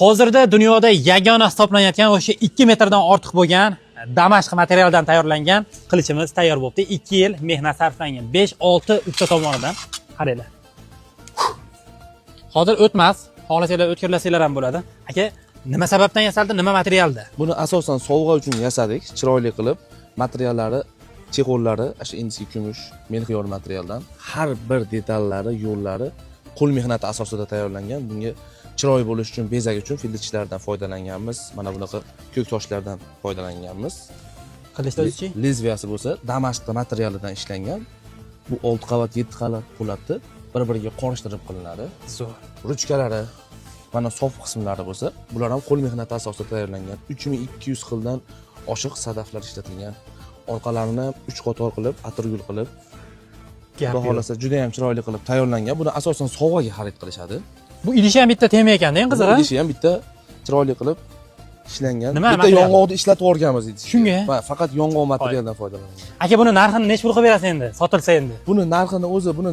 Hozirda dunyoda yagona hisoblanayotgan o'sha 2 metrdan ortiq bo'lgan Damashq materialdan tayyorlangan qilichimiz tayyor bo'libdi. 2 yil mehnat sarflangan. 5-6 usta tomonidan. Qaranglar. Hozir o'tmas, xohlasanglar o'tkirlasanglar ham bo'ladi. Aka, nima sababdan yasaldi, nima materialda? Buni asosan sovg'a uchun yasadik, chiroyli qilib. Materiallari, chexollari, o'sha ingichka kumush, melxior materialdan. Har bir detallari, yo'llari qo'l mehnati asosida tayyorlangan. Bunga chiroyli bo'lish uchun, bezak uchun filtrchilardan foydalanganmiz. Mana bunaqa ko'k toshlardan foydalanganmiz. Qilichlar-chi? Lezviyasi bo'lsa, Damashq materialidan ishlangan. Bu 6 qavat, 7 qavat po'latni bir-biriga qorishtirib qilinadi. Zo'r. Ruchkalari, mana sof qismlari bo'lsa, bular ham qo'l mehnati asosida tayyorlangan. 3200 xildan oshiq sadaflar ishlatilgan. Orqalarini 3 qator qilib, atirgul qilib, xudo xolasa juda ham chiroyli qilib tayyorlangan. Buni asosan sovg'aga xarid qilishadi. Bu idishi ham bitta tema ekanda, eng qizig'i. Idishi ham bitta chiroyli qilib ishlangan. Nima bitta yong'oqni ishlatib o'rganmiz idish. Shunga? Faqat yong'oq materialdan foydalangan. Aka, buni narxini necha pul qilib berasiz endi? Sotilsa endi. Buni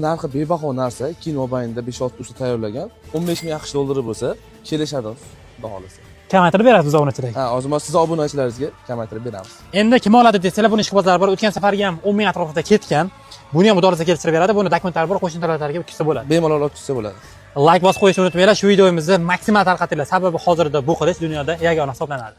narxi bebaho narsa. Kin mobaynida 5-6 usta tayyorlagan. 15 ming AQSh dollari bo'lsa, kelishadi, xudo xolasa. Kamaytirib berasiz biz obunachilarga. Ha, hozir siz obunachilaringizga kamaytirib beramiz. Endi kim oladi desalar, buni ishqibozlar bor. O'tgan safarga ham 10 ming atrofida ketgan. Buni ham xudo xolasa keltirib beradi. Buni dokumentlari bor, qo'shni davlatlarga o'tkazsa bo'ladi. Bemalol o'tkazsa bo'ladi. Like bosib qo'yishni unutmanglar. Shu videomizni maksimal tarqatinglar. Sababi hozirda bu qilish dunyoda yagona hisoblanadi.